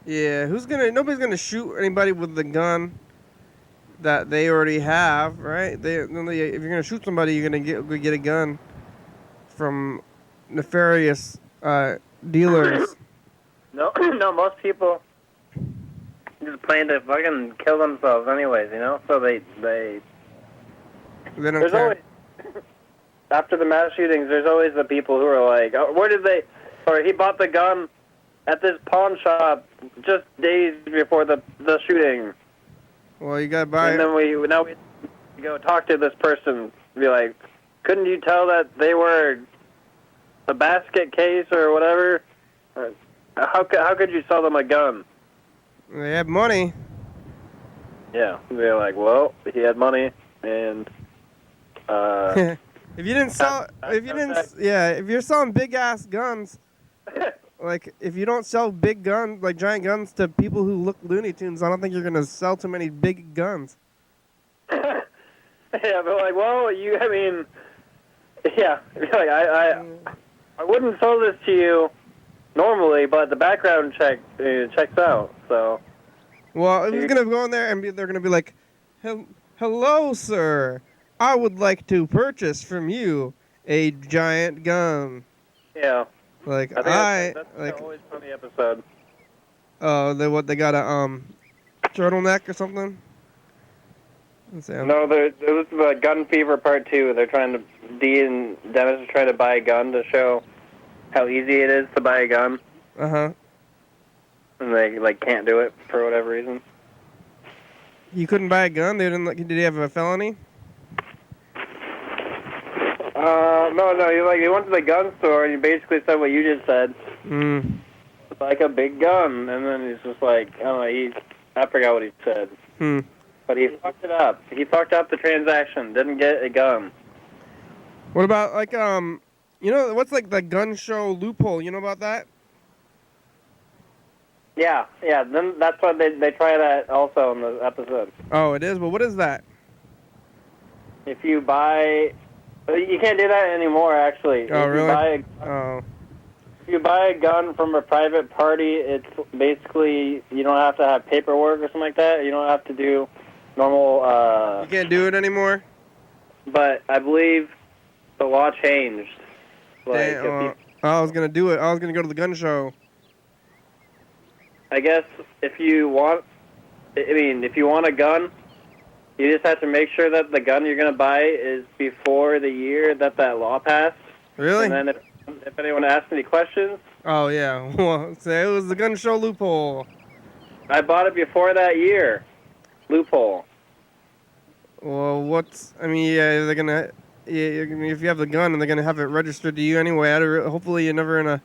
Yeah, nobody's gonna shoot anybody with the gun that they already have, right? If you're gonna shoot somebody, you're gonna get a gun from nefarious dealers. No, most people just plan to fucking kill themselves anyways, you know? So they don't there's care. always, after the mass shootings, there's always the people who are like, oh, or he bought the gun at this pawn shop just days before the shooting. Well, you gotta buy. And then we go talk to this person, be like, couldn't you tell that they were a basket case or whatever? How could you sell them a gun? They have money. Yeah, they're like, well, he had money, and if you're selling big ass guns, like if you don't sell big guns, like giant guns to people who look Looney Tunes, I don't think you're gonna sell too many big guns. yeah, but like, well, like I wouldn't sell this to you normally, but the background checks out, so. Well, it was gonna go in there and they're gonna be like, "Hello, sir. I would like to purchase from you a giant gun." Yeah. Like that's always funny episode. Oh, they got a turtleneck or something? Let's see, No, this is Gun Fever Part 2. They're trying to, Dee and Dennis are trying to buy a gun to show how easy it is to buy a gun. Uh-huh. And they can't do it for whatever reason. You couldn't buy a gun? Did he have a felony? No. You went to the gun store and you basically said what you just said. It's like a big gun, and then he's just like, I don't know. I forgot what he said. But he fucked it up. He fucked up the transaction. Didn't get a gun. What about what's like the gun show loophole? You know about that? Yeah. Then that's why they try that also in the episode. Oh, it is. Well, what is that? If you buy, you can't do that anymore. Actually. Oh, really? If you buy a gun from a private party, it's basically you don't have to have paperwork or something like that. You don't have to do normal. You can't do it anymore? But I believe the law changed. Like, Damn, I was going to do it. I was going to go to the gun show. I guess if you want a gun, you just have to make sure that the gun you're going to buy is before the year that law passed. Really? And then if anyone asks any questions... Oh, yeah. Well, say it was the gun show loophole. I bought it before that year. Loophole. Well, yeah, they're going to... Yeah, if you have the gun, and they're going to have it registered to you anyway. Hopefully you're never in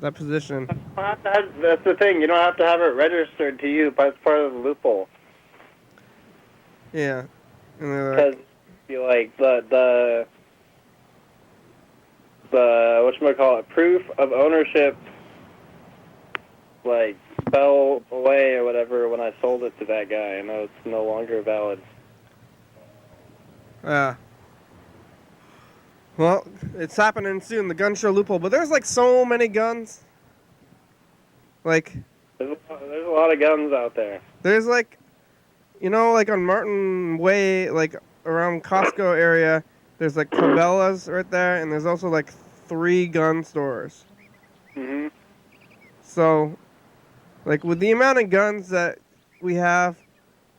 that position. That's the thing. You don't have to have it registered to you, but it's part of the loophole. Yeah. Because the whatchamacallit, proof of ownership, like, fell away or whatever when I sold it to that guy. I know it's no longer valid. Well, it's happening soon, the gun show loophole. But there's, like, so many guns. Like... There's a lot of guns out there. There's, like... You know, like, on Martin Way, like, around Costco area, there's, like, Cabela's right there, and there's also, like, 3 gun stores. Mm-hmm. So, like, with the amount of guns that we have,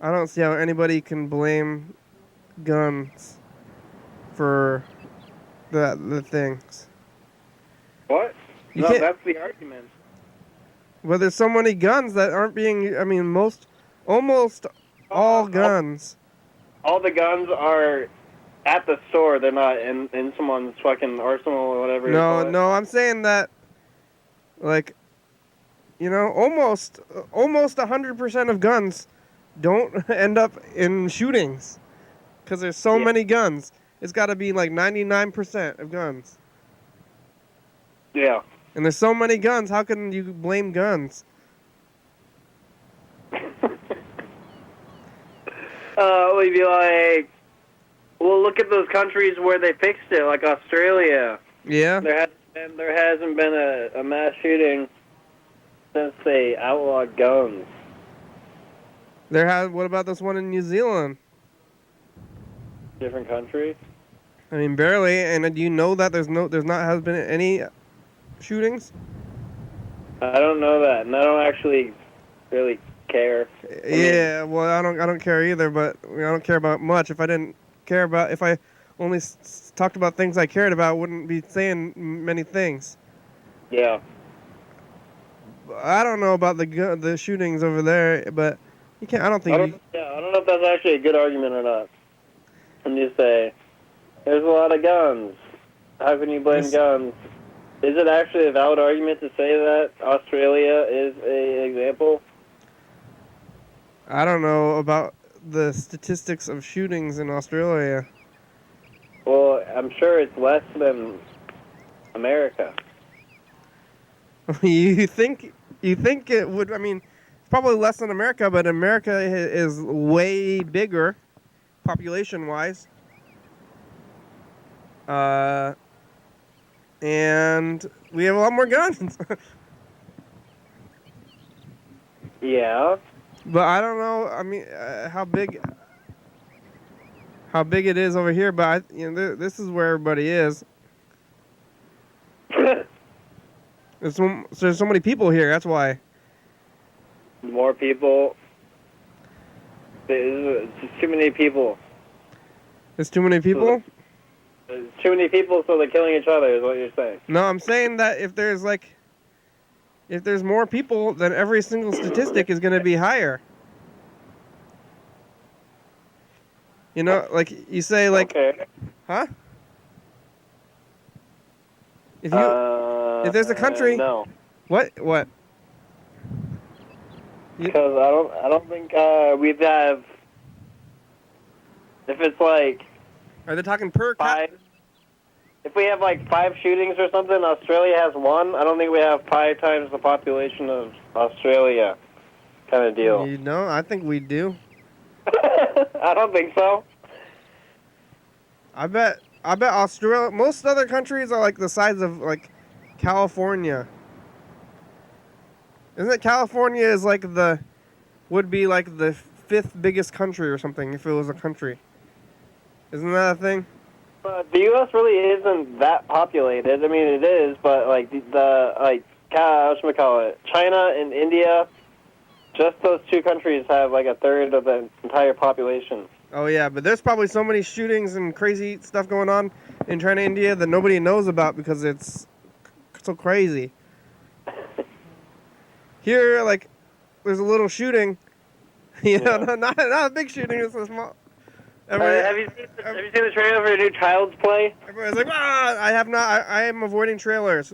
I don't see how anybody can blame guns for the things. What? No, that's the argument. Well, there's so many guns that aren't being... I mean, almost all guns. All the guns are at the store. They're not in someone's fucking arsenal or whatever. No, I'm saying that, like, you know, almost 100% of guns don't end up in shootings because there's so many guns. It's got to be like 99% of guns. Yeah. And there's so many guns. How can you blame guns? We'd be like, well, look at those countries where they fixed it, like Australia. Yeah. There hasn't been a mass shooting since they outlawed guns. What about this one in New Zealand? Different country? I mean, barely. And do you know that has been any shootings? I don't know that, and I don't actually really care. Yeah, well, I don't care either, but I don't care about much. If I didn't care about, if I only talked about things I cared about, I wouldn't be saying many things. Yeah. I don't know about the shootings over there, but you can't. I don't think. I don't know if that's actually a good argument or not. And you say, there's a lot of guns. How can you blame guns? Is it actually a valid argument to say that Australia is an example? I don't know about the statistics of shootings in Australia. Well, I'm sure it's less than America. You think it would? I mean, it's probably less than America, but America is way bigger, population-wise. And we have a lot more guns. Yeah. But I don't know. I mean, how big it is over here. But this is where everybody is. There's so many people here. That's why. More people. There's too many people. There's too many people? There's too many people, so they're killing each other, is what you're saying. No, I'm saying that if there's more people, then every single statistic is going to be higher. You know, like you say, like, okay. Huh? If there's a country, no. What? Because I don't think we'd have. If it's like. Are they talking per capita? If we have like 5 shootings or something, Australia has 1. I don't think we have 5 times the population of Australia, kind of deal. You know, I think we do. I don't think so. I bet Australia. Most other countries are like the size of like California. Isn't it California is like would be like the fifth biggest country or something. If it was a country, isn't that a thing? But the U.S. really isn't that populated. I mean, it is, but like whatchamacallit, China and India, just those two countries have like a third of the entire population. Oh yeah, but there's probably so many shootings and crazy stuff going on in China, India that nobody knows about because it's so crazy. Here, like, there's a little shooting. You know, not a big shooting. It's a small. Have you seen the trailer for a new Child's Play? Everybody's like, I have not. I am avoiding trailers.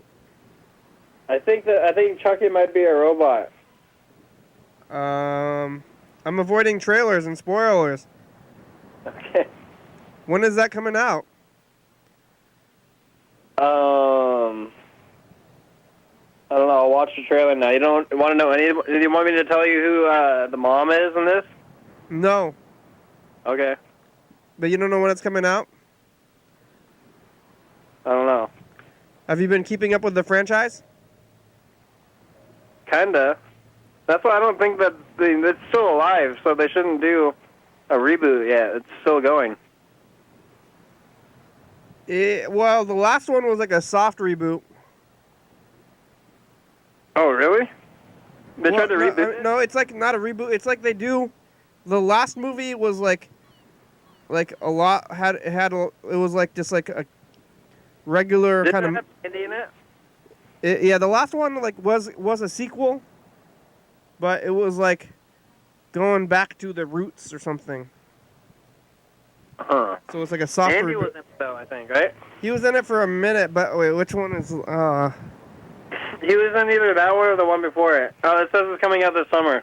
I think Chucky might be a robot. I'm avoiding trailers and spoilers. Okay. When is that coming out? I don't know. I'll watch the trailer now. You don't want to know any? Do you want me to tell you who the mom is in this? No. Okay. But you don't know when it's coming out? I don't know. Have you been keeping up with the franchise? Kinda. That's why I don't think that it's still alive, so they shouldn't do a reboot yet. It's still going. Well, the last one was like a soft reboot. Oh, really? They tried to reboot it? No, it's like not a reboot. It's like they do. The last movie was like a lot it was like just like a regular kind of. Did it have Andy in it? Yeah, the last one like was a sequel, but it was like going back to the roots or something. Huh. So it's like a soft Andy reboot. was in it though, I think, right? He was in it for a minute, but wait, which one is? He was in either that one or the one before it. Oh, it says it's coming out this summer.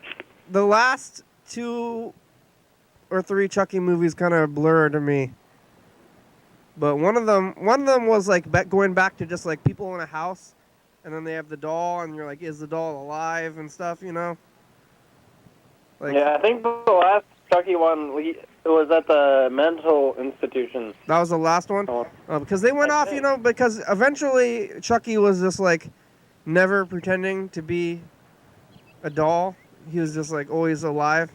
The last 2 or 3 Chucky movies kind of blur to me. But one of them was like going back to just like people in a house, and then they have the doll, and you're like, is the doll alive and stuff, you know? Like, Yeah, I think the last Chucky one it was at the mental institution. that was the last one? Because they went off, you know, because eventually Chucky was just like never pretending to be a doll. He was just like always alive.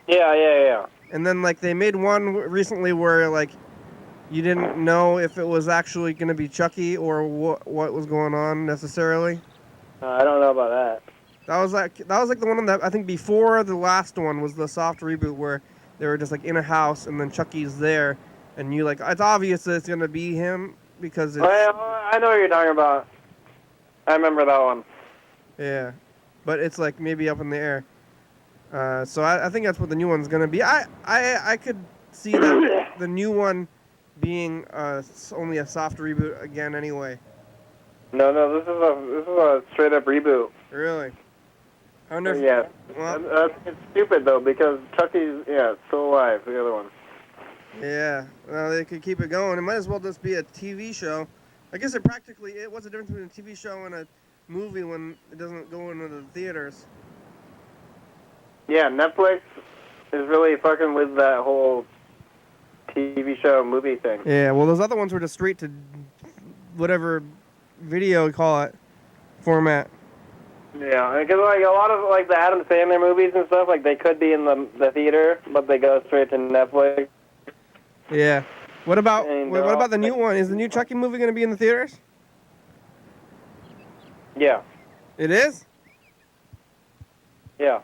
Yeah. And then like they made one recently where like you didn't know if it was actually going to be Chucky or what was going on necessarily. I don't know about that. That was like the one that I think before the last one was the soft reboot where they were just like in a house and then Chucky's there and you like it's obvious that it's going to be him because it's I know what you're talking about. I remember that one. Yeah, but it's like maybe up in the air. So I think that's what the new one's gonna be. I could see that the new one being only a soft reboot again anyway. No, this is a straight up reboot. Really? I wonder if, Yeah. well, It's stupid though because Chucky's still alive. The other one. Yeah. Well, they could keep it going. It might as well just be a TV show. I guess what's the difference between a TV show and a movie when it doesn't go into the theaters? Yeah, Netflix is really fucking with that whole TV show movie thing. Yeah, well, those other ones were just straight to whatever video you call it format. Yeah, because like a lot of like the Adam Sandler movies and stuff, like they could be in the theater, but they go straight to Netflix. Yeah. What about And, what about the new one? Is the new Chucky movie going to be in the theaters? Yeah. It is? Yeah.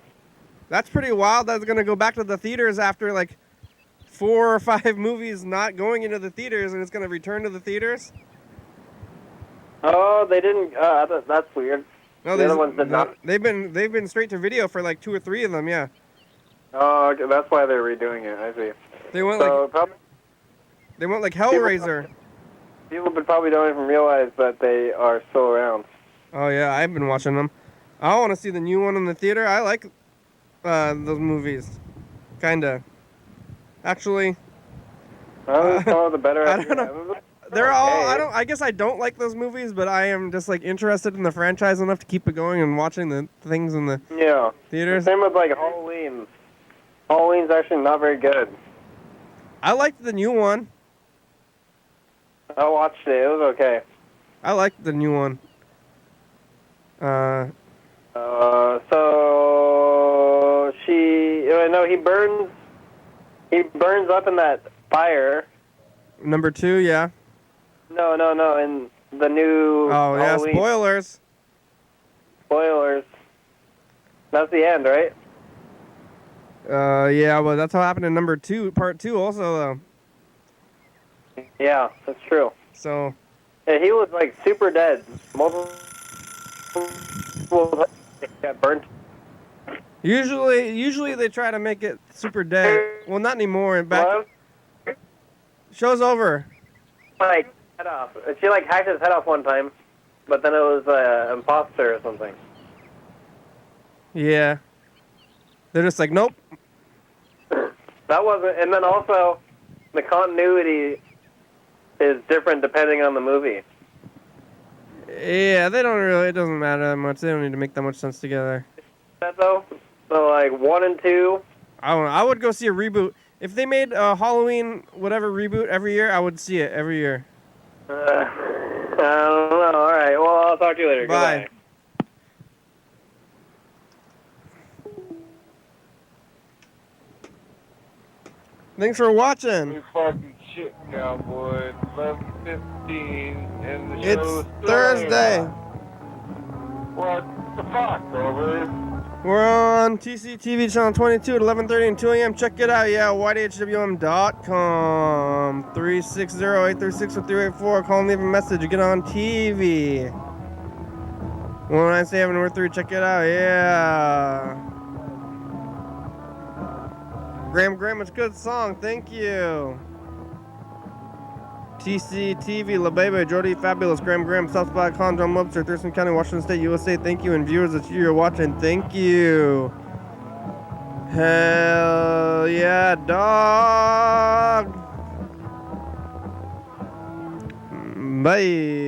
That's pretty wild. That's going to go back to the theaters after like 4 or 5 movies not going into the theaters, and it's going to return to the theaters? Oh, they didn't. That's weird. No, the other ones did not. They've been straight to video for like 2 or 3 of them, yeah. Oh, okay, that's why they're redoing it. I see. They went they went like Hellraiser. People probably don't even realize that they are still around. Oh yeah, I've been watching them. I want to see the new one in the theater. I like those movies, kinda. Actually, the better. I don't know. They're all. I guess I don't like those movies, but I am just like interested in the franchise enough to keep it going and watching the things in the theaters. Same with like Halloween. Halloween's actually not very good. I liked the new one. I watched it. It was okay. I liked the new one. So no, he burns up in that fire. Number 2, yeah. No, in the new Oh, yeah, Halloween. spoilers. Spoilers. That's the end, right? Yeah, well, that's what happened in number 2, part 2 also, though. Yeah, that's true. So. Yeah, he was like super dead. Multiple got burnt. Usually they try to make it super dead. Well, not anymore. In back. Show's over. Like head off. She like hacked his head off one time, but then it was an imposter or something. Yeah. They're just like, nope. That wasn't. And then also, the continuity is different depending on the movie. Yeah, they don't really. It doesn't matter that much. They don't need to make that much sense together. That though. So like 1 and 2. I don't know. I would go see a reboot if they made a Halloween whatever reboot every year. I would see it every year. I don't know. All right. Well, I'll talk to you later. Bye. Goodbye. Thanks for watching. You fucking shit, cowboy. 11:15 and the It's show's Thursday. What the fuck, over? We're on TCTV channel 22 at 11:30 and 2 a.m. Check it out. Yeah, YDHWM.com. 360-836-0384. Call and leave a message. You get on TV. 1997 North 3. Check it out. Yeah. Graham, it's a good song. Thank you. TCTV, La Bebe, Jody, Fabulous, Graham, Southspot, John Webster, Thurston County, Washington State, USA. Thank you. And viewers that you're watching, thank you. Hell yeah, dog. Bye.